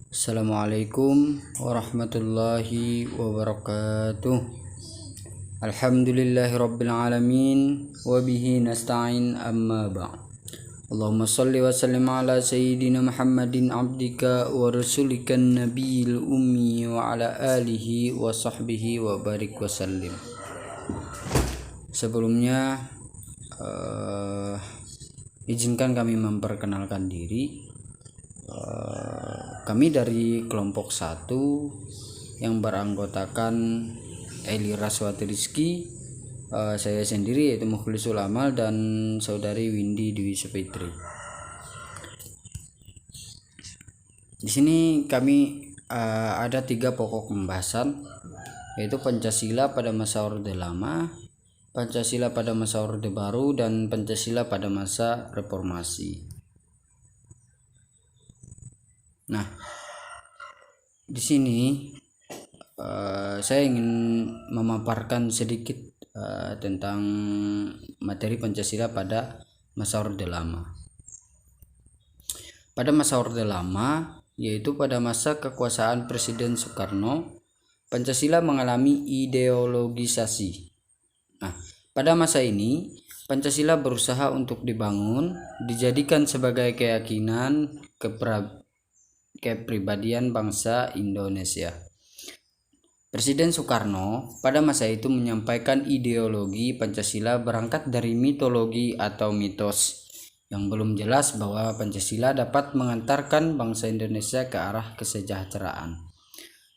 Assalamualaikum warahmatullahi wabarakatuh. Alhamdulillahirabbil alamin wa bihi nasta'in amma ba'd. Allahumma shalli wa sallim ala sayyidina Muhammadin abdika wa rasulika nabiyil ummi wa ala alihi wa sahbihi wa barik wa sallim. Sebelumnya izinkan kami memperkenalkan diri. Kami dari kelompok 1 yang beranggotakan Eli Raswati Rizky, saya sendiri yaitu Mukhlisul Amal, dan saudari Windy Dwi Sapitri. Di sini kami ada 3 pokok pembahasan, yaitu Pancasila pada masa Orde Lama, Pancasila pada masa Orde Baru, dan Pancasila pada masa Reformasi. Nah, di sini saya ingin memaparkan sedikit tentang materi Pancasila pada masa Orde Lama. Pada masa Orde Lama, yaitu pada masa kekuasaan Presiden Soekarno, Pancasila mengalami ideologisasi. Nah, pada masa ini Pancasila berusaha untuk dibangun, dijadikan sebagai keyakinan kepribadian bangsa Indonesia. Presiden Soekarno pada masa itu menyampaikan ideologi Pancasila berangkat dari mitologi atau mitos yang belum jelas bahwa Pancasila dapat mengantarkan bangsa Indonesia ke arah kesejahteraan.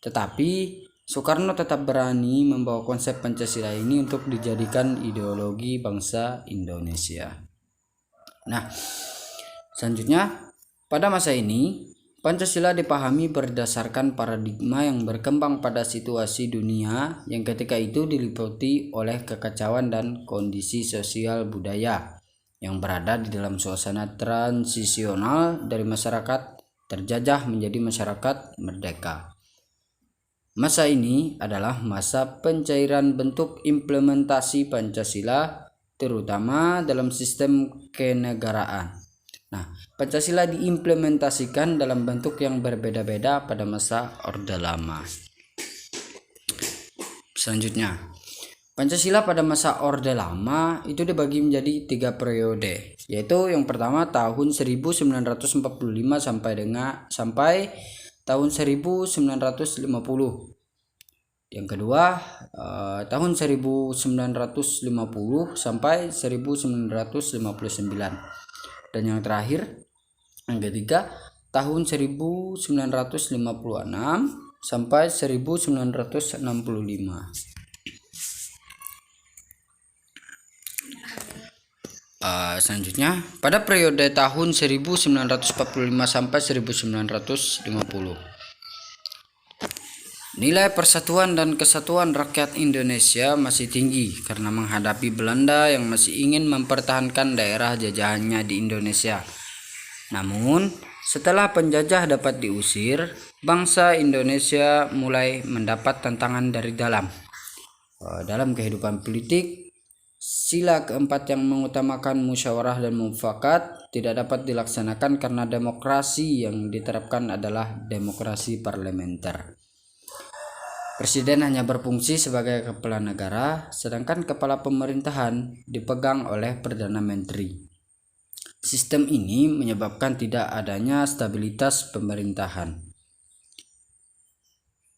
Tetapi Soekarno tetap berani membawa konsep Pancasila ini untuk dijadikan ideologi bangsa Indonesia. Nah, selanjutnya pada masa ini Pancasila dipahami berdasarkan paradigma yang berkembang pada situasi dunia yang ketika itu diliputi oleh kekacauan dan kondisi sosial budaya yang berada di dalam suasana transisional dari masyarakat terjajah menjadi masyarakat merdeka. Masa ini adalah masa pencairan bentuk implementasi Pancasila, terutama dalam sistem kenegaraan. Nah, Pancasila diimplementasikan dalam bentuk yang berbeda-beda pada masa Orde Lama. Selanjutnya, Pancasila pada masa Orde Lama itu dibagi menjadi 3 periode, yaitu yang pertama tahun 1945 sampai tahun 1950. Yang kedua tahun 1950 sampai 1959. Dan yang terakhir, yang ketiga, tahun 1956 sampai 1965. Selanjutnya, pada periode tahun 1945 sampai 1950, nilai persatuan dan kesatuan rakyat Indonesia masih tinggi karena menghadapi Belanda yang masih ingin mempertahankan daerah jajahannya di Indonesia. Namun, setelah penjajah dapat diusir, bangsa Indonesia mulai mendapat tantangan dari dalam. Dalam kehidupan politik, sila keempat yang mengutamakan musyawarah dan mufakat tidak dapat dilaksanakan karena demokrasi yang diterapkan adalah demokrasi parlementer. Presiden hanya berfungsi sebagai kepala negara, sedangkan kepala pemerintahan dipegang oleh Perdana Menteri. Sistem ini menyebabkan tidak adanya stabilitas pemerintahan.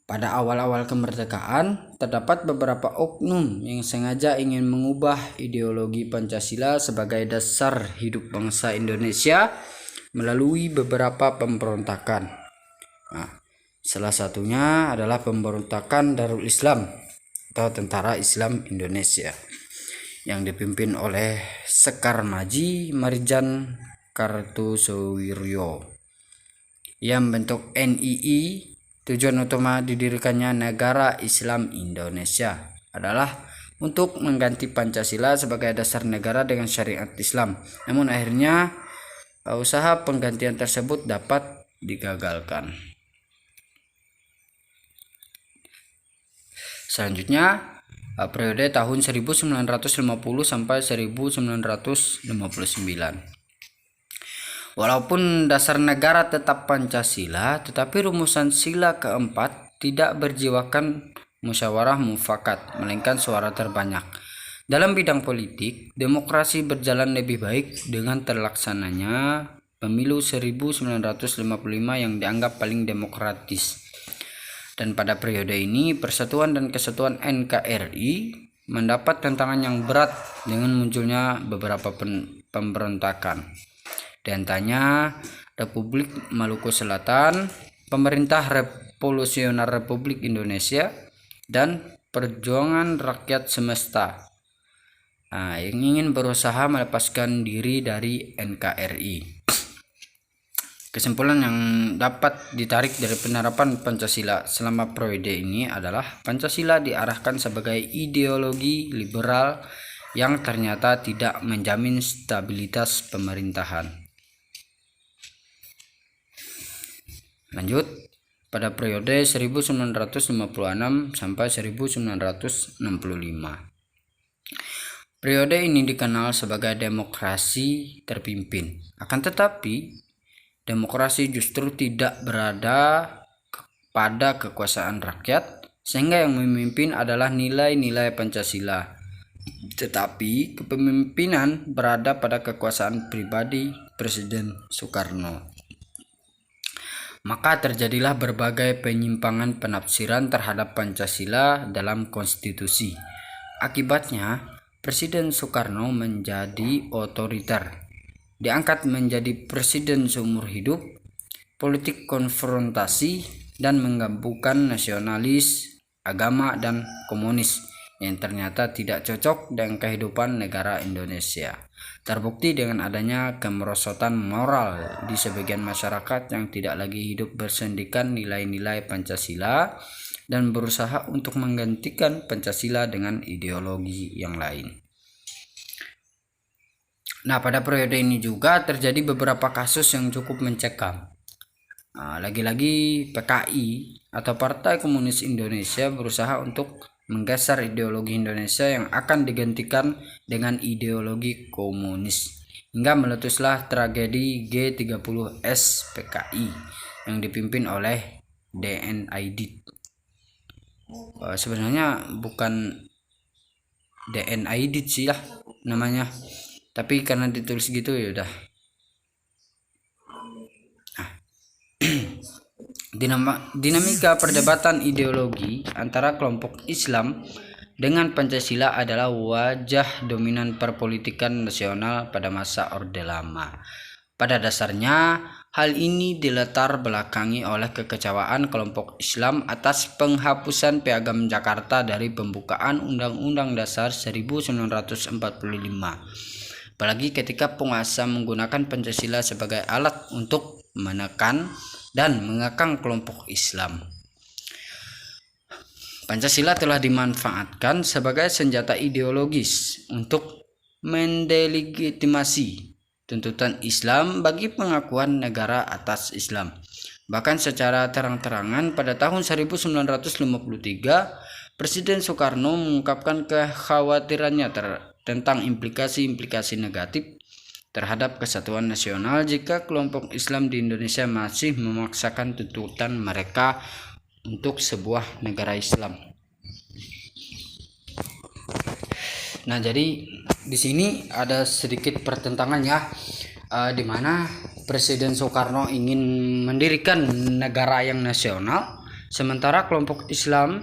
Pada awal-awal kemerdekaan, terdapat beberapa oknum yang sengaja ingin mengubah ideologi Pancasila sebagai dasar hidup bangsa Indonesia melalui beberapa pemberontakan. Salah satunya adalah pemberontakan Darul Islam atau Tentara Islam Indonesia yang dipimpin oleh Sekar Maji Marijan Kartosoewiryo yang membentuk NII. Tujuan utama didirikannya Negara Islam Indonesia adalah untuk mengganti Pancasila sebagai dasar negara dengan syariat Islam. Namun akhirnya usaha penggantian tersebut dapat digagalkan. Selanjutnya, periode tahun 1950 sampai 1959. Walaupun dasar negara tetap Pancasila, tetapi rumusan sila keempat tidak berjiwakan musyawarah mufakat, melainkan suara terbanyak. Dalam bidang politik, demokrasi berjalan lebih baik dengan terlaksananya pemilu 1955 yang dianggap paling demokratis. Dan pada periode ini, Persatuan dan Kesatuan NKRI mendapat tantangan yang berat dengan munculnya beberapa pemberontakan. Di antaranya Republik Maluku Selatan, Pemerintah Revolusioner Republik Indonesia, dan Perjuangan Rakyat Semesta yang ingin berusaha melepaskan diri dari NKRI. Kesimpulan yang dapat ditarik dari penerapan Pancasila selama periode ini adalah Pancasila diarahkan sebagai ideologi liberal yang ternyata tidak menjamin stabilitas pemerintahan. Lanjut, pada periode 1956 sampai 1965. Periode ini dikenal sebagai demokrasi terpimpin. Akan tetapi, demokrasi justru tidak berada pada kekuasaan rakyat, sehingga yang memimpin adalah nilai-nilai Pancasila. Tetapi kepemimpinan berada pada kekuasaan pribadi Presiden Soekarno. Maka terjadilah berbagai penyimpangan penafsiran terhadap Pancasila dalam konstitusi. Akibatnya, Presiden Soekarno menjadi otoriter, diangkat menjadi presiden seumur hidup, politik konfrontasi, dan menggabungkan nasionalis, agama, dan komunis yang ternyata tidak cocok dengan kehidupan negara Indonesia. Terbukti dengan adanya kemerosotan moral di sebagian masyarakat yang tidak lagi hidup bersendikan nilai-nilai Pancasila dan berusaha untuk menggantikan Pancasila dengan ideologi yang lain. Nah, pada periode ini juga terjadi beberapa kasus yang cukup mencekam. Lagi-lagi PKI atau Partai Komunis Indonesia berusaha untuk menggeser ideologi Indonesia yang akan digantikan dengan ideologi komunis, hingga meletuslah tragedi G30S PKI yang dipimpin oleh DN Aidit. Sebenarnya bukan DN Aidit sih lah namanya, tapi karena ditulis gitu ya udah. Dinamika perdebatan ideologi antara kelompok Islam dengan Pancasila adalah wajah dominan perpolitikan nasional pada masa Orde Lama. Pada dasarnya, hal ini dilatar belakangi oleh kekecewaan kelompok Islam atas penghapusan Piagam Jakarta dari pembukaan Undang-Undang Dasar 1945. Apalagi ketika penguasa menggunakan Pancasila sebagai alat untuk menekan dan mengekang kelompok Islam. Pancasila telah dimanfaatkan sebagai senjata ideologis untuk mendelegitimasi tuntutan Islam bagi pengakuan negara atas Islam. Bahkan secara terang-terangan pada tahun 1953, Presiden Soekarno mengungkapkan kekhawatirannya tentang implikasi-implikasi negatif terhadap kesatuan nasional jika kelompok Islam di Indonesia masih memaksakan tuntutan mereka untuk sebuah negara Islam. Nah, jadi di sini ada sedikit pertentangan ya, di mana Presiden Soekarno ingin mendirikan negara yang nasional, sementara kelompok Islam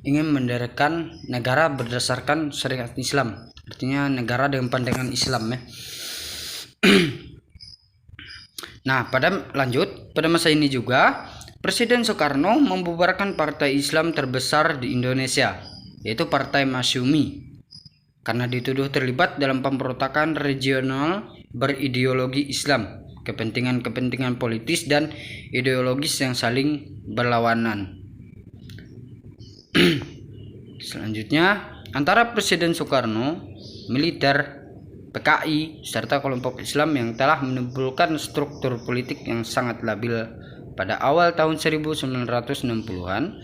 ingin mendirikan negara berdasarkan syariat Islam, artinya negara dengan pandangan Islam ya. Nah, pada masa ini juga Presiden Soekarno membubarkan partai Islam terbesar di Indonesia, yaitu Partai Masyumi, karena dituduh terlibat dalam pemberontakan regional berideologi Islam, kepentingan-kepentingan politis dan ideologis yang saling berlawanan. Selanjutnya, antara Presiden Soekarno, militer, PKI, serta kelompok Islam yang telah menimbulkan struktur politik yang sangat labil pada awal tahun 1960-an,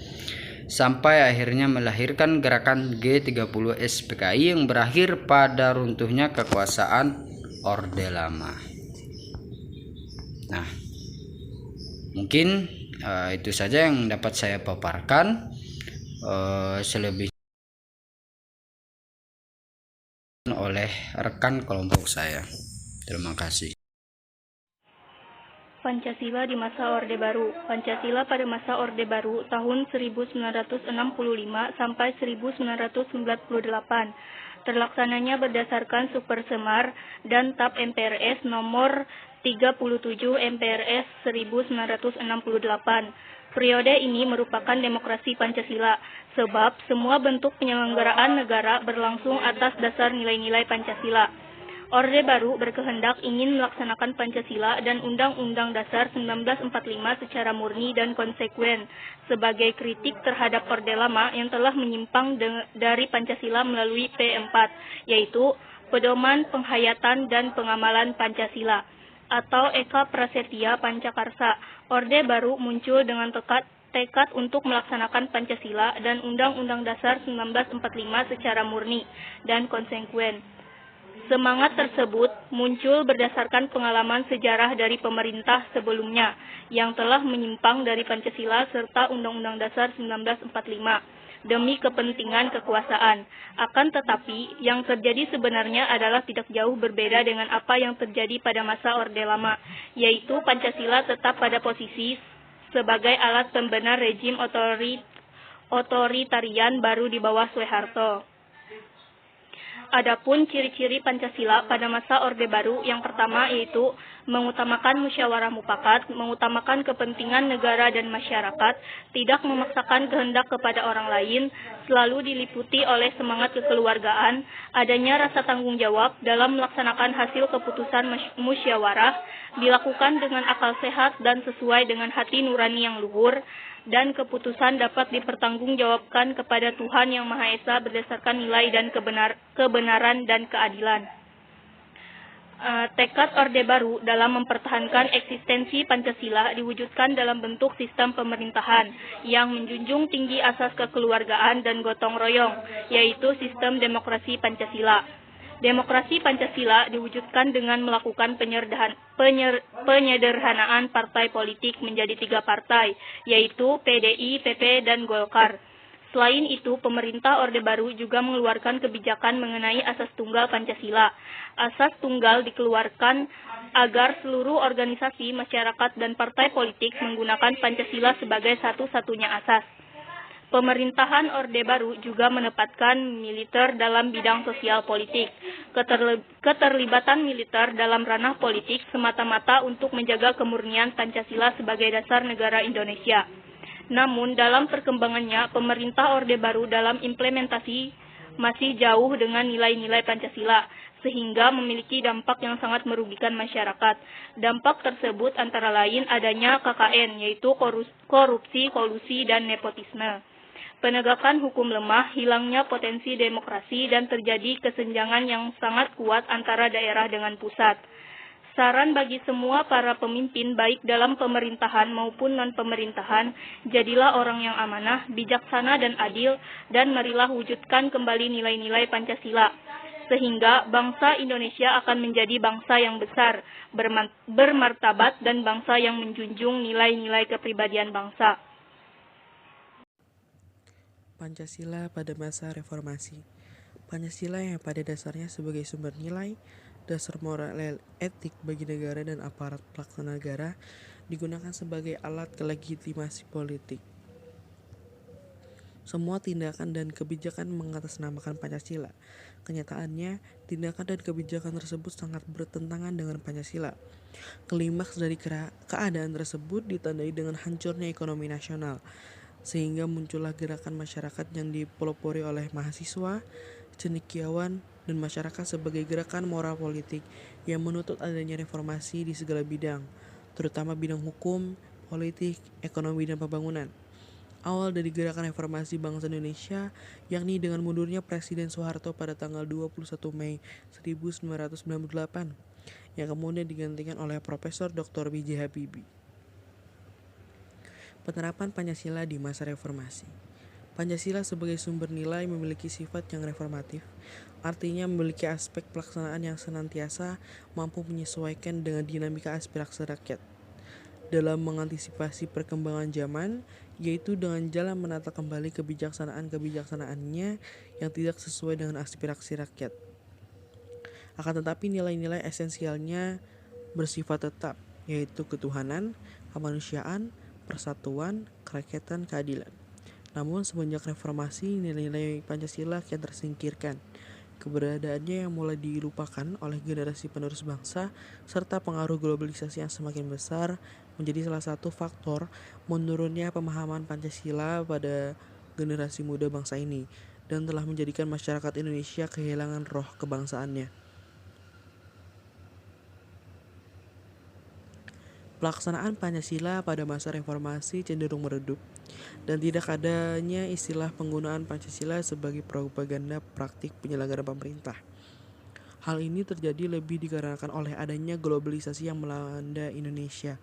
sampai akhirnya melahirkan gerakan G30S PKI yang berakhir pada runtuhnya kekuasaan Orde Lama. Nah, mungkin itu saja yang dapat saya paparkan. Selebihnya oleh rekan kelompok saya. Terima kasih. Pancasila di masa Orde Baru. Pancasila pada masa Orde Baru tahun 1965 sampai 1998. Terlaksananya berdasarkan Supersemar dan TAP MPRS nomor 37 MPRS 1968. Periode ini merupakan demokrasi Pancasila, sebab semua bentuk penyelenggaraan negara berlangsung atas dasar nilai-nilai Pancasila. Orde Baru berkehendak ingin melaksanakan Pancasila dan Undang-Undang Dasar 1945 secara murni dan konsekuen sebagai kritik terhadap Orde Lama yang telah menyimpang dari Pancasila melalui P4, yaitu Pedoman Penghayatan dan Pengamalan Pancasila atau Eka Prasetya Pancakarsa. Orde Baru muncul dengan tekad untuk melaksanakan Pancasila dan Undang-Undang Dasar 1945 secara murni dan konsekuen. Semangat tersebut muncul berdasarkan pengalaman sejarah dari pemerintah sebelumnya yang telah menyimpang dari Pancasila serta Undang-Undang Dasar 1945 demi kepentingan kekuasaan. Akan tetapi, yang terjadi sebenarnya adalah tidak jauh berbeda dengan apa yang terjadi pada masa Orde Lama, yaitu Pancasila tetap pada posisi sebagai alat pembenar rejim otoritarian baru di bawah Soeharto. Adapun ciri-ciri Pancasila pada masa Orde Baru yang pertama yaitu mengutamakan musyawarah mufakat, mengutamakan kepentingan negara dan masyarakat, tidak memaksakan kehendak kepada orang lain, selalu diliputi oleh semangat kekeluargaan, adanya rasa tanggung jawab dalam melaksanakan hasil keputusan musyawarah, dilakukan dengan akal sehat dan sesuai dengan hati nurani yang luhur, dan keputusan dapat dipertanggungjawabkan kepada Tuhan Yang Maha Esa berdasarkan nilai dan kebenaran dan keadilan. Tekad Orde Baru dalam mempertahankan eksistensi Pancasila diwujudkan dalam bentuk sistem pemerintahan yang menjunjung tinggi asas kekeluargaan dan gotong royong, yaitu sistem demokrasi Pancasila. Demokrasi Pancasila diwujudkan dengan melakukan penyederhanaan partai politik menjadi 3 partai, yaitu PDI, PP, dan Golkar. Selain itu, pemerintah Orde Baru juga mengeluarkan kebijakan mengenai asas tunggal Pancasila. Asas tunggal dikeluarkan agar seluruh organisasi, masyarakat, dan partai politik menggunakan Pancasila sebagai satu-satunya asas. Pemerintahan Orde Baru juga menempatkan militer dalam bidang sosial politik. Keterlibatan militer dalam ranah politik semata-mata untuk menjaga kemurnian Pancasila sebagai dasar negara Indonesia. Namun dalam perkembangannya, pemerintah Orde Baru dalam implementasi masih jauh dengan nilai-nilai Pancasila, sehingga memiliki dampak yang sangat merugikan masyarakat. Dampak tersebut antara lain adanya KKN, yaitu korupsi, kolusi, dan nepotisme. Penegakan hukum lemah, hilangnya potensi demokrasi, dan terjadi kesenjangan yang sangat kuat antara daerah dengan pusat. Saran bagi semua para pemimpin baik dalam pemerintahan maupun non-pemerintahan, jadilah orang yang amanah, bijaksana dan adil, dan marilah wujudkan kembali nilai-nilai Pancasila, sehingga bangsa Indonesia akan menjadi bangsa yang besar, bermartabat, dan bangsa yang menjunjung nilai-nilai kepribadian bangsa. Pancasila pada masa reformasi. Pancasila yang pada dasarnya sebagai sumber nilai, dasar moral etik bagi negara dan aparat pelaksana negara, digunakan sebagai alat legitimasi politik. Semua tindakan dan kebijakan mengatasnamakan Pancasila. Kenyataannya, tindakan dan kebijakan tersebut sangat bertentangan dengan Pancasila. Klimaks dari keadaan tersebut ditandai dengan hancurnya ekonomi nasional, sehingga muncullah gerakan masyarakat yang dipelopori oleh mahasiswa, cendekiawan, dan masyarakat sebagai gerakan moral politik yang menuntut adanya reformasi di segala bidang, terutama bidang hukum, politik, ekonomi, dan pembangunan. Awal dari gerakan reformasi bangsa Indonesia, yakni dengan mundurnya Presiden Soeharto pada tanggal 21 Mei 1998, yang kemudian digantikan oleh Profesor Dr. B.J. Habibie. Penerapan Pancasila di masa reformasi. Pancasila sebagai sumber nilai memiliki sifat yang reformatif, artinya memiliki aspek pelaksanaan yang senantiasa mampu menyesuaikan dengan dinamika aspirasi rakyat. dalam mengantisipasi perkembangan zaman, yaitu dengan jalan menata kembali kebijaksanaan-kebijaksanaannya yang tidak sesuai dengan aspirasi rakyat. Akan tetapi nilai-nilai esensialnya bersifat tetap, yaitu ketuhanan, kemanusiaan, persatuan, kerakyatan, keadilan. Namun semenjak reformasi, nilai-nilai Pancasila kian tersingkirkan. Keberadaannya yang mulai dilupakan oleh generasi penerus bangsa serta pengaruh globalisasi yang semakin besar menjadi salah satu faktor menurunnya pemahaman Pancasila pada generasi muda bangsa ini dan telah menjadikan masyarakat Indonesia kehilangan roh kebangsaannya. Pelaksanaan Pancasila pada masa reformasi cenderung meredup dan tidak adanya istilah penggunaan Pancasila sebagai propaganda praktik penyelenggaraan pemerintah. Hal ini terjadi lebih dikarenakan oleh adanya globalisasi yang melanda Indonesia.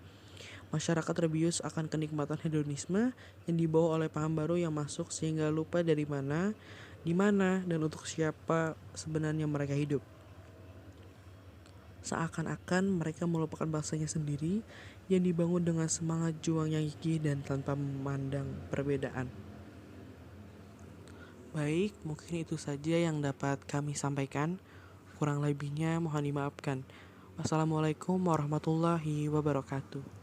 Masyarakat terbius akan kenikmatan hedonisme yang dibawa oleh paham baru yang masuk sehingga lupa dari mana, di mana, dan untuk siapa sebenarnya mereka hidup. Seakan-akan mereka melupakan bangsanya sendiri yang dibangun dengan semangat juang yang gigih dan tanpa memandang perbedaan. Baik, mungkin itu saja yang dapat kami sampaikan. Kurang lebihnya mohon dimaafkan. Wassalamualaikum warahmatullahi wabarakatuh.